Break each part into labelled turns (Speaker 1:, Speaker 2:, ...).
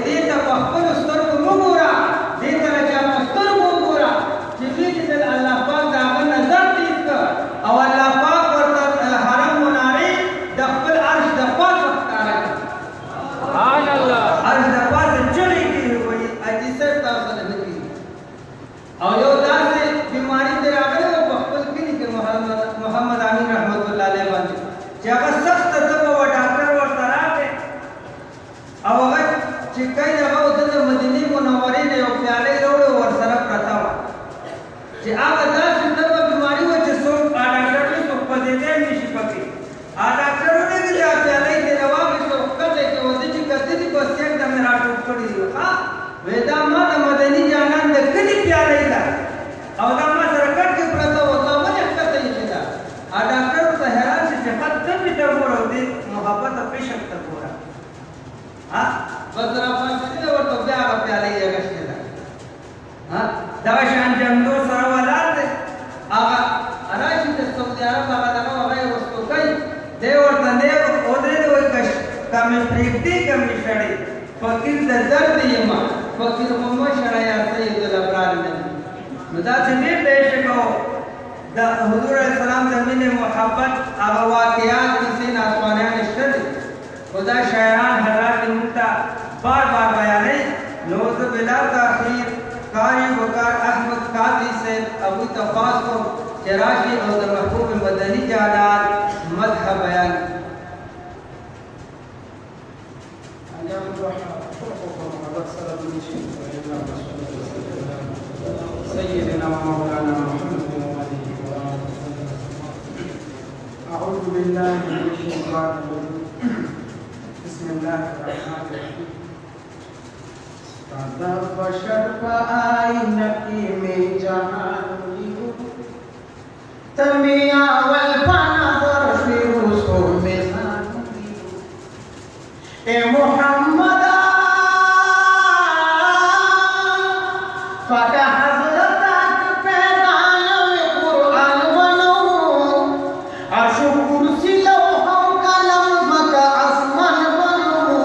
Speaker 1: दे तपक्कुल स्तरगु मुगुरा दे तरजा स्तरगु मुगुरा जिबी जिदल अल्लाह पाक दाग नजर तीक और अल्लाह पाक वर हरम मुनारी दखल अर्श दपास वक्तारा सुभान अल्लाह अर्श दपास चली की हुई अजिसे तासल नहीं और यो दास बीमारी तेरा गए वो पक्कुल की नहीं के मोहम्मद आमीन रहमतुल्लाह अलैह बंदे जब सख्त तब वो डॉक्टर और तराके अब अगर चिकई जगह उधर मदीने मुनव्वरे ने वो प्याले रोड़े और सरफ रखा हुआ जे आप अदा सुंदर वो बीमारी वो जिसको आ डॉक्टर ने सुख पर देते हैं निशी पकी आ डॉक्टर ने कि जा प्याले के दवा की सुख कर लेके वो दी कत्ती दी बस एक दम मेरा टूट पड़ी हाँ वेदा मत मदनी जाना नकली प्याले का और दम सरकट के प्रतो होता वो निकलते ही किया आ डॉक्टर तो हैरान से जब तक भी डर होती मोहब्बत अपेक्षा तक हो रहा हाँ बस जरा पास से और तो क्या आप प्याले ये गश्ते दा हाँ दवाशान जंगलो सरवालात आगा अराशी के सऊदी अरब आगा दवा वगैरह उसको कई देव और तंदे ओदरे दो कश कम प्रीति कम शड़े फकीर दर्द ये मां फकीर मोहम्मद शराया सैयद अल-अबरार ने मुदा से ने पेश को द हुजूर सलाम जमीन मोहब्बत आगा वाकयात किसी आसमानियां निश्चित खुदा शायरान हजरात मुक्ता बार बार बयान है नौज बिला ताखीर कारी वकार अहमद कादी से अबू तफास को चराशी और महबूब मदनी जालाल मदह बयान सय्यदना मौलाना मुहम्मद अऊज़ु बिल्लाहि मिनश शैतानिर रजीम बिस्मिल्लाहिर्रहमानिर्रहीम सदा बशर आईनकी में जहान लियो तमिया वल पनादर फिरुसो में जान लियो ए मोहम्मद फटा हजरत पैगाम कुरान बनो अर्श कुर्सी लौह कलम मका आसमान बनो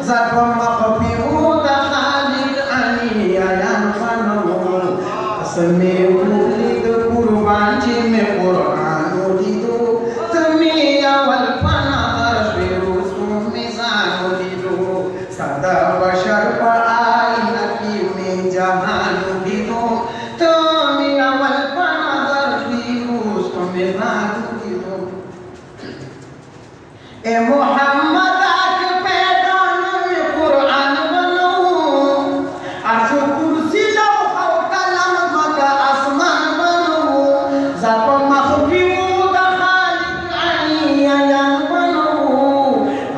Speaker 1: जब मखफिरू खालिक अली अयान बनो असमे उलिद कुर्बान जी में कुरान उलिदो तुम्हें अवल पनादर फिरुसो में जान उलिदो सदा बशर पर आईनकी में जहान उलिदो तुम्हें अवल पनादर फिरुसो में जान उलिदो ए मोहम्मद के पैगाम में कुरान बनो अर्श कुर्सी लौह कलम मका आसमान बनो जब मखफूद खालिक अली अयान बनो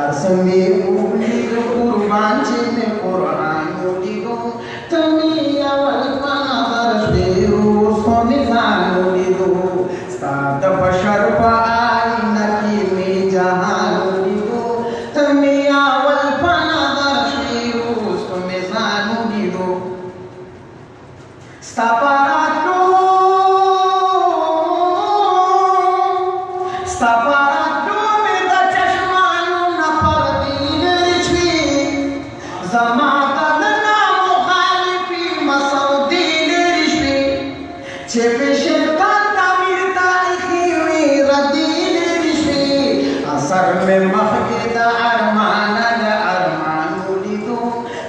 Speaker 1: अर्श में उलिद कुर्बान जी में कुरान उलिदो तुम्हें अवल पनादर फिरुसो में जान उलिदो साद बशर आईनकी में जहान उलिदो तुम्हें अवल पनादर फिरुसो में जान उलिदो Staparato me da chashmanu na pardin rishwi zamata na mukhalifi masaudin rishwi chepe shirkan tamir tarikhi में radin rishwi asar में mahkida arman da arman ulido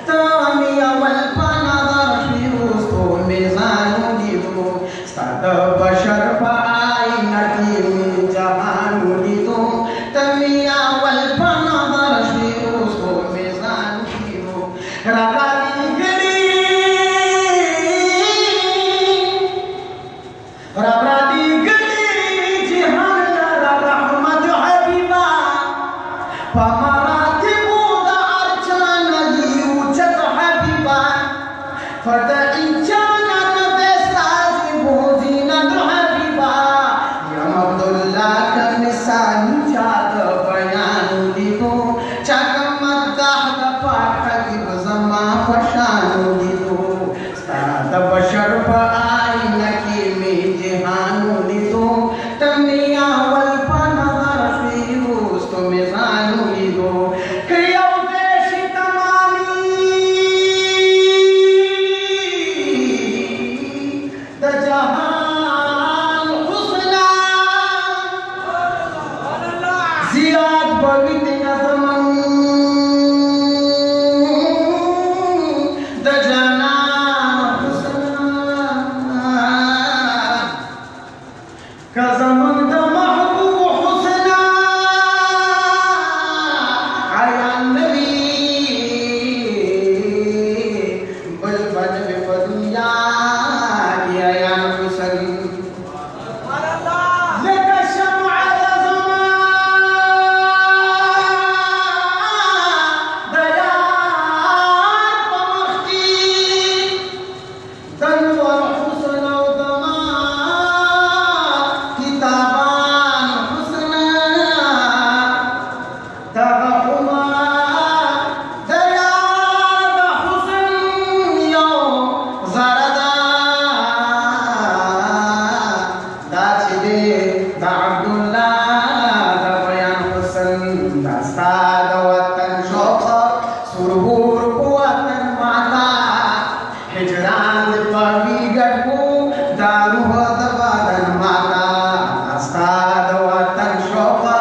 Speaker 1: tami awal panadar firusto mizan ulido sada bashar आईनकी में जहान उलिदो तमी अवल पनादर फिरुसो में जान उलिदो रबादी गली जिहान रहमत Habiba पमरातिबु दा अर्चना नजी उचत हबीबा फदा इंचाना बेसाजी बोजीना हबीबा या अब्दुल्लाह का निशानी चाद बयान उलिदो चकमक दाह पाठक जमा फशान उलिदो साद बशर आईनकी में जहान उलिदो तमिया वल पनादर फिरुसो में जान उलिदो क्रियाओ देशी तमामी
Speaker 2: सुरहूर कुआतन माता हिजरान पगी गटू दारू दबादन माता अस्ताद वतन शोका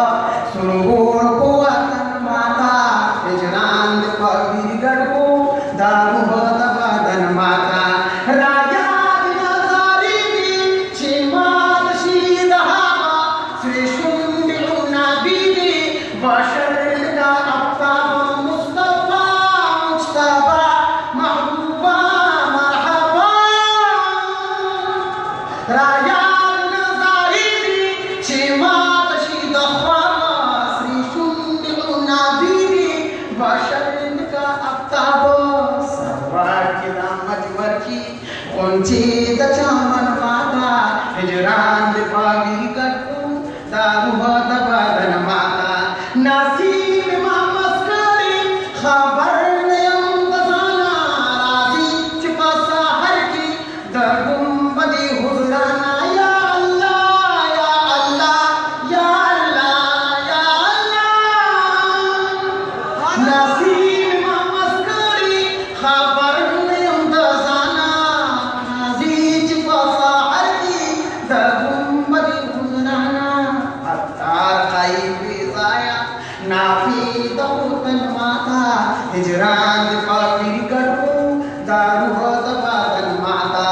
Speaker 2: सुरहूर कुआतन माता हिजरान पगी गटू दारू दबादन माता राजा नजारी चिमात शीदहा श्री शुंडी नाबीदी बशर चामन माता हिजरान पागी कटू दारू दबादन माता नसीब मस्करी खबर नयम बजाना राजी चुपा सहर की दरगुम्बदी हुजराना या अल्लाह या अल्लाह या अल्लाह या अल्लाह नसीब मस्करी खबर हिजरान पापी कटू दारू दबादन माता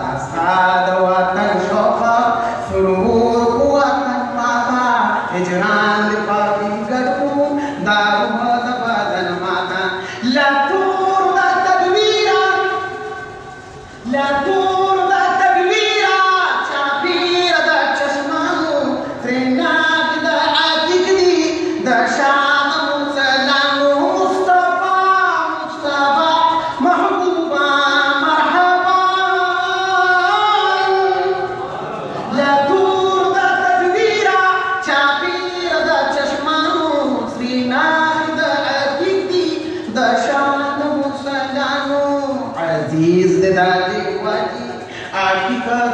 Speaker 2: अस्ताद वतन शोका सुरहूर कुआतन माता हिजरान पापी कटू दारू दबादन माता लातूर दा तकबीरा लातूर दा तकबीरा चापीर दा चश्मानु त्रिनाक दा आतिकदी दा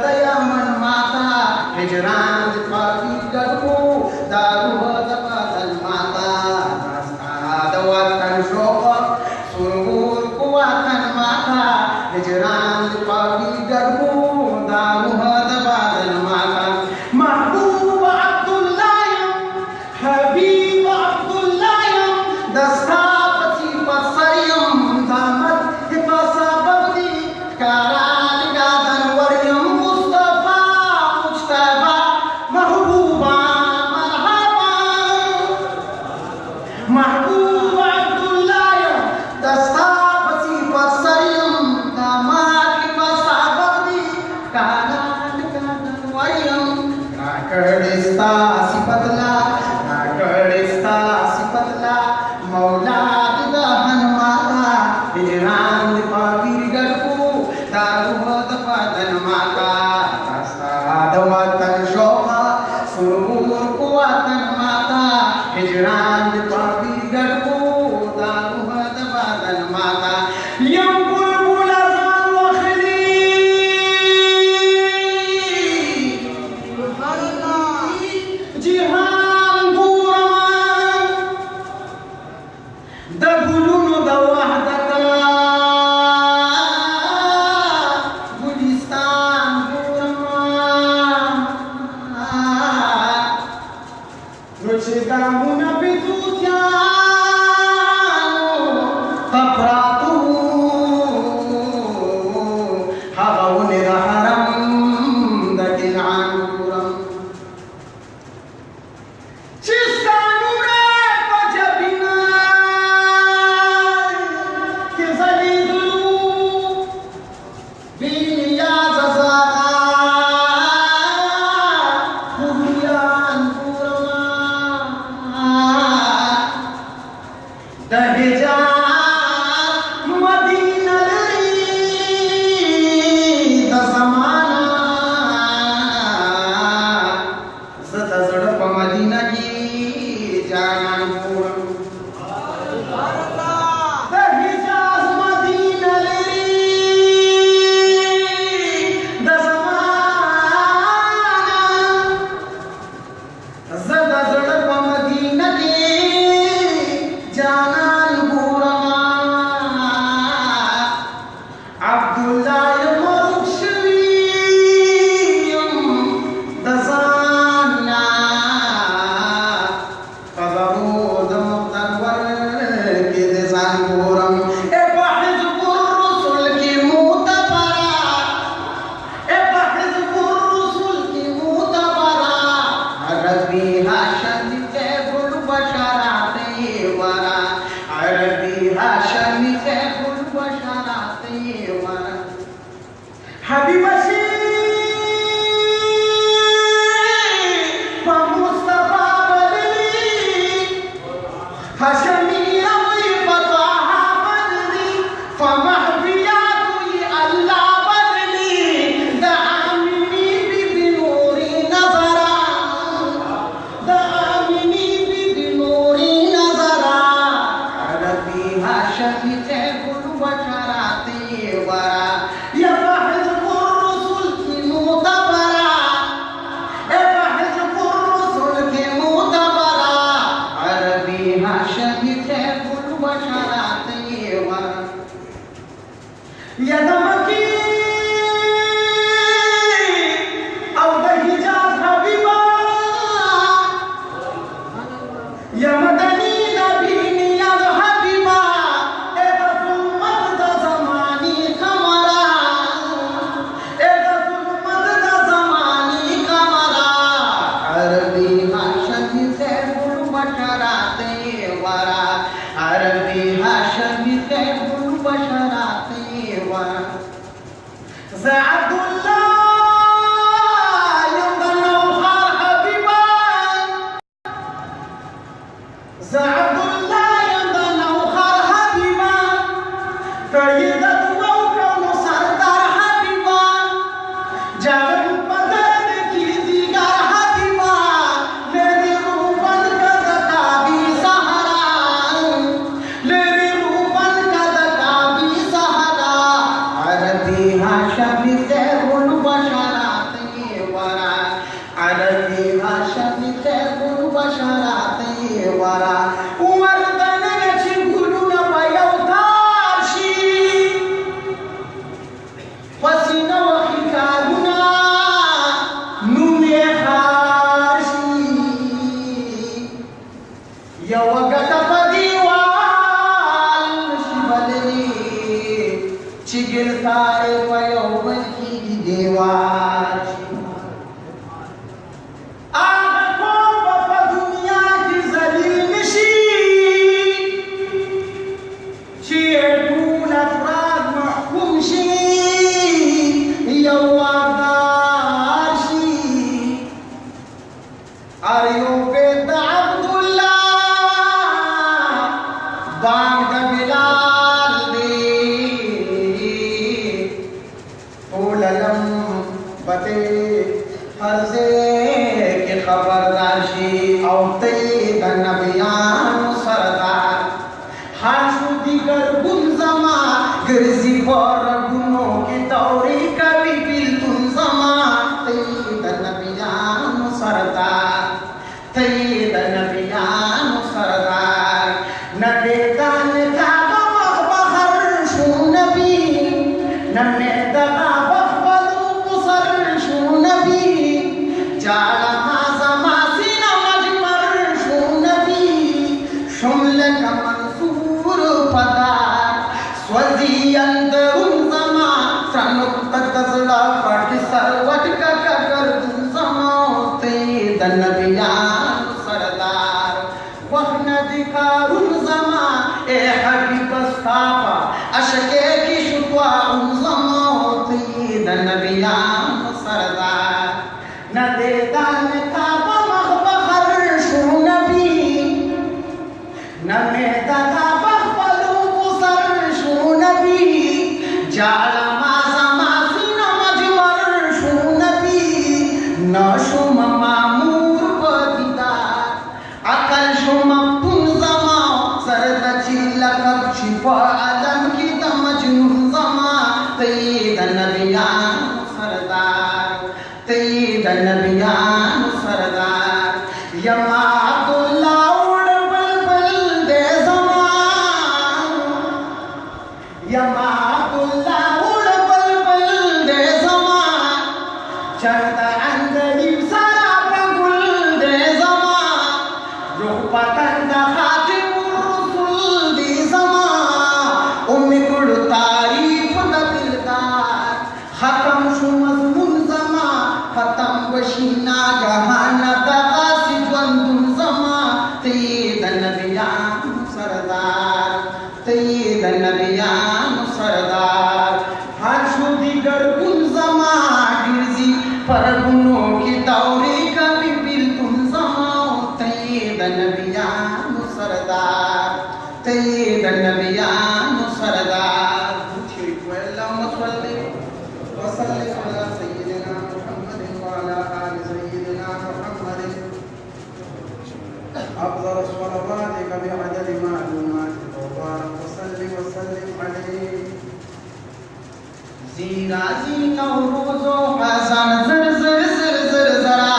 Speaker 2: दयामन माता हिजरान पापी कटू दारू दबादन माता अस्ताद वतन शोका सुरहूर कुआतन माता हिजरान पापी कटू दारू दबादन माता महबूब अब्दुल्लाह हबीब अब्दुल्लाह दस्ता पची पसरियम दामत हिपसा बब्दी कारा महबूब अब्दुल्लाह दस्ता पसी पसरियम दामाद की पसाबदी कानान कानन वरियम नाकड़िस्ता सिपतला मौला दहन माता हिजरान पापी गटू दारू दबादन माता अस्ताद वतन शोका सुरहूर कुआतन माता हिजरान पापी गटू दारू दबादन माता यम बुलबुल अज़ान वखली जिहान बुरमान दबुलुन दवाहदता गुलिस्तान बुरमान रुचिता मुना बिदुत्या कपरातु हवाउन रहरम दकिन आनुरम चिस्तानुरे पजबिना किजलिदुलू बिनिया जज़ाका खुबियान पुरमा दहेजा सैफुल बशराते वरा हबीबशी मुस्तफा बदली हशमी अवी फताहा बदली फमहबिया तुई अल्लाह बदली दामिनी बिनूरी नजरा दामिनी बिनूरी नजरा अरबी हशमी सैफुल बशराते वरा या यदमकी औ दहिजाज Habiba यमदनी Nabi Niyaz Habiba A रसूमत the Zamani कमरा ए रसूमत द ज़मानी कमरा अरबी हाशमी सैफुल बशराते वरा अरबी Hashmi Saiful बशराते Za'adullah yang menauhar Habiban Za'adullah yang menauhar Habiban Sayyidat wawkaun sardar Habiban Jangan padar ki digar Habiban Leri ruban kadakabi saharan Leri ruban kadakabi saharan Arabi Hashami sehul basharate wara Arabi Hashami sehul basharate wara Wardan gachi guluna bayawtarshi Fasina wa hikaruna nume kharshi Yawagata padiwal shibalini Chigil tae wayoban ki dewaji Aako bapa dunia ki zalim shi Chiye dul afrad mahkum shi Yawadar shi Aryo bed Abdullah Bang Bilal de ललम बते हरजे के खबरदार she औते नबियान सरदार हाशु दिगर गुंजमा गर्जी पर गुनों के दौरे कभी bill गुंजमा ते नबियान सरदार ते नबियान सरदार नबे दान का बहर शु नबी नमे दगा Jala mazama sina majmar shunabi shumle ka mansur padar swazi andarum zama sanuk tasla pat sarwat ka kar zama te nabiyan sardar wahna dikarun zama e habib sapa ashke ki shukwa zama te nabiyan sardar Nadedan kaba makhbahar shu nabi Nameda kaba balu busar shu nabi Jala mazama sina majmar shu nabi Nashu mamamur badidar Akal shu mabtun zama Sarda chilla kab chifa alam ki tamajnun zama Tayyidan nabiyan sardar Tayyidan nabiyan sardar Yama Abdullah ud bulbul de zaman Yama Abdullah ud bulbul de zaman Chanda andali sara pagul de zaman Ruh patanda khatimur rusul de zaman Ummi kul tarif da dildar Khatam shu mazmun zaman Khatam bashina jahana daqasi jwandun zama Tayyidan nabiyan sardar Tayyidan nabiyan नबियान सरदार हर्षो दिगर गुन जमा गिरजी पर गुनों की दौरी कभी bill तुम जमाओ तय्यद नबियान सरदार तय्यद नबियान सरदार अल्लाहुम्मा सल्ली व सल्लिम अला सय्यिदिना मुहम्मदिन व अला आलि सय्यिदिना मुहम्मदिन अफज़ल सलवातिक बिअदद मालूमात वसल्लिम अलैहि ज़ीरा ज़ी नौरोज़ो हसन ज़र ज़र ज़र ज़र ज़रा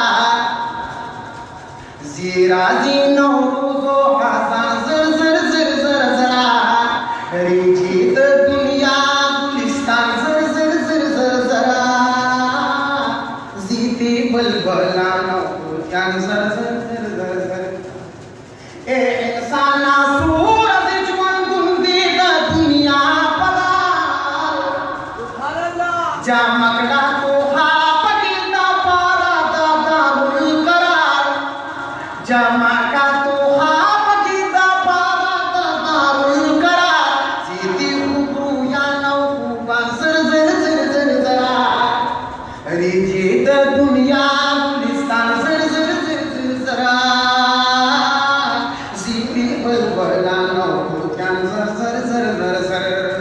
Speaker 2: ज़ीरा ज़ी नौरोज़ो हसन ज़र ज़र ज़र ज़र ज़रा रिजीत दुनिया गुलिस्तान ज़र ज़र ज़र ज़र ज़रा ज़ीती बलबला नौरोज़ान ज़र ज़र ज़र ज़र ज़र ए इंसाना सूरज जुआन गुंदी दा दुनिया पला जामकड़ा तो हाप गिरदा पारा दा दारुल करार जामका तो हाप गिरदा पारा दा दारुल करार सीधी उबू या नौ उबा ज़र ज़र ज़र ज़र ज़रा रिजीत दुनिया गुलिस्तान ज़र ज़र ज़र ज़र ज़रा बलबला नौरोज़ान ज़र ज़र ज़र ज़र ज़र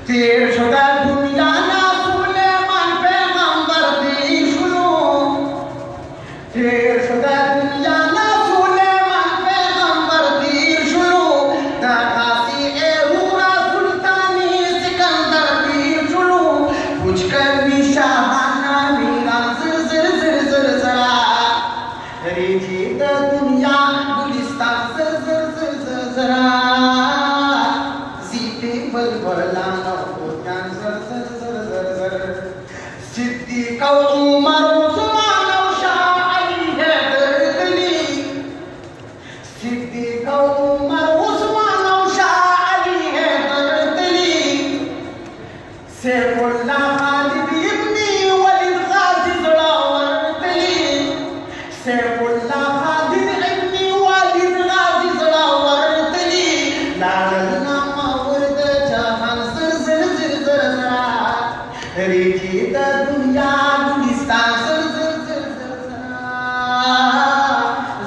Speaker 2: तेर शुदा दुनिया ना सुलेमान पैगंबर तीर शुरू तेर शुदा दुनिया ना सुलेमान पैगंबर तीर शुरू दाकासी एहुरा सुल्तानी सिकंदर तीर शुरू कुछ कर भी शाहाना मीरा ज़र ज़र ज़र ज़र ज़रा रिजीत दुनिया गुलिस्तान ज़र ज़र ज़र ज़र ज़रा ज़ीते बलबला नौरोज़ान ज़र ज़र ज़र ज़र ज़र सिद्दीक़ उमर उस्मान शाह अली हैदर अली सिद्दीक़ उमर उस्मान शाह अली हैदर अली सैफुल्लाह खालिद इब्नी वलीद गाज़ी ज़रावर अली सैफुल्लाह खालिद इब्नी वलीद गाज़ी ज़रावर अली लालना मावरद जहान ज़र ज़र ज़र ज़र ज़रा रिजीत दुनिया गुलिस्तान ज़र ज़र ज़र ज़र ज़रा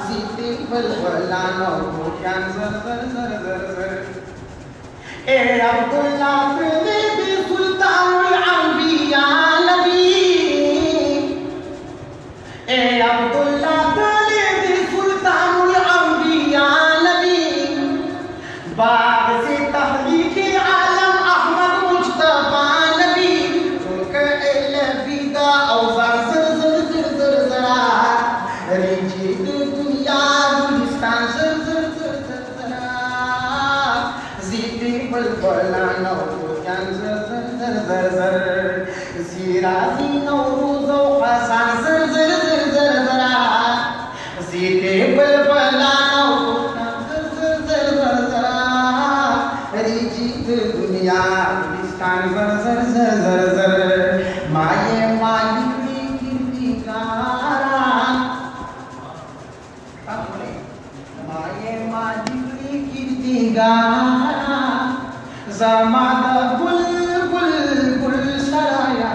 Speaker 2: ज़ीते बलबला नौरोज़ान ज़र ज़र ज़र ज़र ज़र ए अब्दुल्ला फ़िलिबी सुल्तानुल अंबिया नबी ए अब्दुल्ला फ़िलिबी सुल्तानुल अंबिया नबी बाग से तहलीक़े आलम अहमद मुज्तबा नबी उनका अलविदा औज़ार ज़र ज़र ज़र ज़र ज़रा रिजीत दुनिया गुलिस्तान ज़र ज़र ज़र ज़र ज़रा ज़ीते बलबला नौरोज़ान ज़र ज़र ज़र ज़र ज़र ज़ीरा ज़ी नौरोज़ो हसन ज़र ज़र ज़र ज़र ज़रा ज़ीते बलबला नौरोज़ान ज़र ज़र ज़र ज़र ज़रा रिजीत दुनिया गुलिस्तान ज़र ज़र ज़र ज़र ज़र माये मालिकी कीर्तिगारा माये मालिकी कीर्तिगारा ज़मादा गुल गुल गुल सराया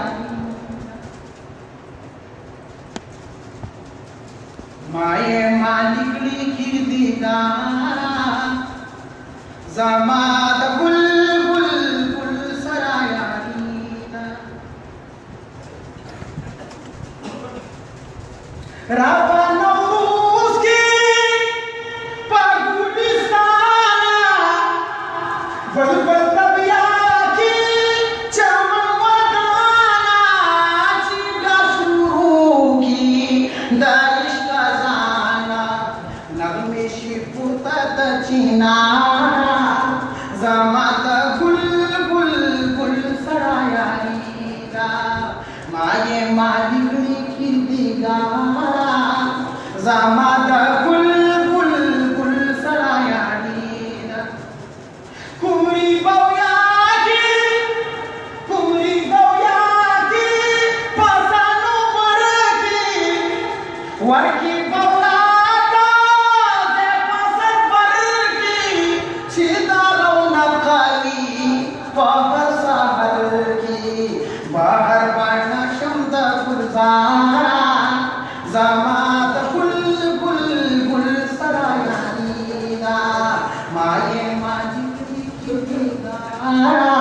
Speaker 2: माये मालिकी कीर्तिगारा ज़मादा गुल गुल गुल सराया राबा नौरूज़ की पागुलिस्ताना बलबल तबिया की चमन वदाना चिगा शुरू की दाइश का जाना नगमे शिपुता तचिना ज़मात बाहर पाडणं शब्द गुलजारा जमात बुलबुल गुलसरायांना माये माझी गारा